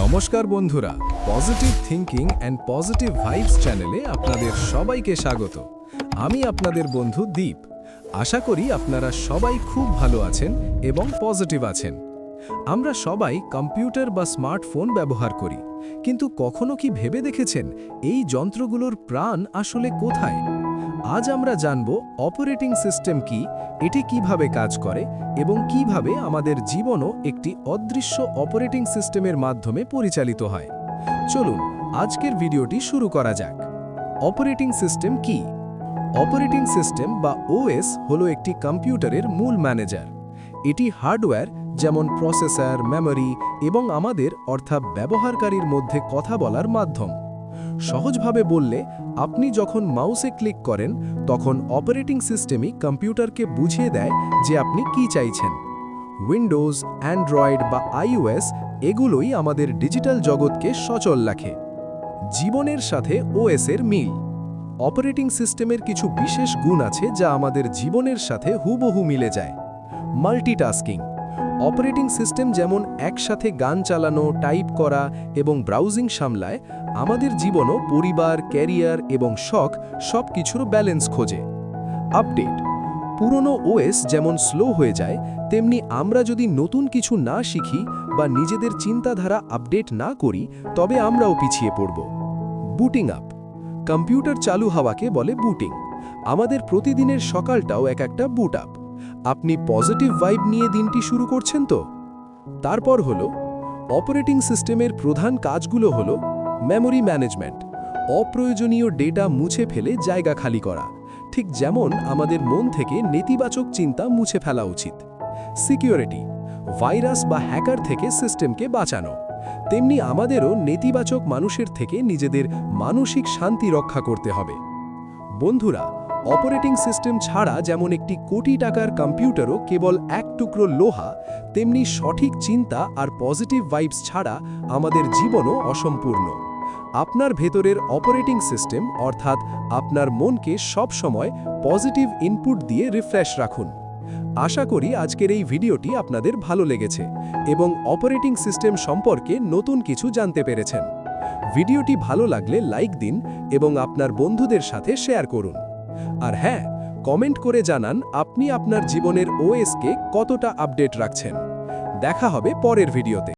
নমস্কার বন্ধুরা, positive thinking and positive vibes চ্যানেলে আপনাদের সবাইকে স্বাগত। আমি আপনাদের বন্ধু দীপ। আশা করি আপনারা সবাই খুব ভালো আছেন এবং পজিটিভ আছেন। আমরা সবাই কম্পিউটার বা স্মার্টফোন ব্যবহার করি, কিন্তু কখনো কি ভেবে দেখেছেন এই যন্ত্রগুলোর প্রাণ আসলে কোথায়? আজ আমরা জানব অপারেটিং সিস্টেম কি, এটি কিভাবে কাজ করে এবং কিভাবে আমাদের জীবনও একটি অদৃশ্য অপারেটিং সিস্টেমের মাধ্যমে পরিচালিত হয়। চলুন আজকের ভিডিওটি শুরু করা যাক। অপারেটিং সিস্টেম কি? অপারেটিং সিস্টেম বা ওএস হলো একটি কম্পিউটারের মূল ম্যানেজার। এটি হার্ডওয়্যার যেমন প্রসেসর, মেমরি এবং আমাদের অর্থাৎ ব্যবহারকারীর মধ্যে কথা বলার মাধ্যম। সহজভাবে বললে, আপনি যখন মাউসে ক্লিক করেন তখন অপারেটিং সিস্টেমই কম্পিউটারকে বুঝিয়ে দেয় যে আপনি কি চাইছেন। উইন্ডোজ, অ্যান্ড্রয়েড বা আইওএস এগুলোই আমাদের ডিজিটাল জগৎকে সচল রাখে। জীবনের সাথে ওএসের মিল। অপারেটিং সিস্টেমের কিছু বিশেষ গুণ আছে যা আমাদের জীবনের সাথে হুবহু মিলে যায়। মাল্টিটাস্কিং। অপারেটিং সিস্টেম যেমন একসাথে গান চালানো, টাইপ করা এবং ব্রাউজিং সামলায়, আমাদের জীবনও পরিবার, ক্যারিয়ার এবং শখ সব কিছুর ব্যালেন্স খোঁজে। আপডেট। পুরনো ওএস যেমন স্লো হয়ে যায়, তেমনি আমরা যদি নতুন কিছু না শিখি বা নিজেদের চিন্তাধারা আপডেট না করি, তবে আমরাও পিছিয়ে পড়ব। Booting up. কম্পিউটার চালু হওয়াকে বলে বুটিং। আমাদের প্রতিদিনের সকালটাও একটা বুট আপ। আপনি পজিটিভ ভাইব নিয়ে দিনটি শুরু করছেন তো? তারপর হলো অপারেটিং সিস্টেমের প্রধান কাজগুলো হলো মেমোরি ম্যানেজমেন্ট, অপ্রয়োজনীয় ডেটা মুছে ফেলে জায়গা খালি করা, ঠিক যেমন আমাদের মন থেকে নেতিবাচক চিন্তা মুছে ফেলা উচিত। সিকিউরিটি, ভাইরাস বা হ্যাকার থেকে সিস্টেমকে বাঁচানো, তেমনি আমাদেরও নেতিবাচক মানুষের থেকে নিজেদের মানসিক শান্তি রক্ষা করতে হবে। বন্ধুরা, অপারেটিং সিস্টেম ছাড়া যেমন একটি কোটি টাকার কম্পিউটারও কেবল এক টুকরো লোহা, তেমনি সঠিক চিন্তা আর পজিটিভ ভাইবস ছাড়া আমাদের জীবনও অসম্পূর্ণ। আপনার ভেতরের অপারেটিং সিস্টেম অর্থাৎ আপনার মনকে সব সময় পজিটিভ ইনপুট দিয়ে রিফ্রেশ রাখুন। আশা করি আজকের এই ভিডিওটি আপনাদের ভালো লেগেছে এবং অপারেটিং সিস্টেম সম্পর্কে নতুন কিছু জানতে পেরেছেন। ভিডিওটি ভালো লাগলে লাইক দিন এবং আপনার বন্ধুদের সাথে শেয়ার করুন। আর হ্যাঁ, কমেন্ট করে জানান আপনি আপনার জীবনের ওএসকে কতটা আপডেট রাখছেন। দেখা হবে পরের ভিডিওতে।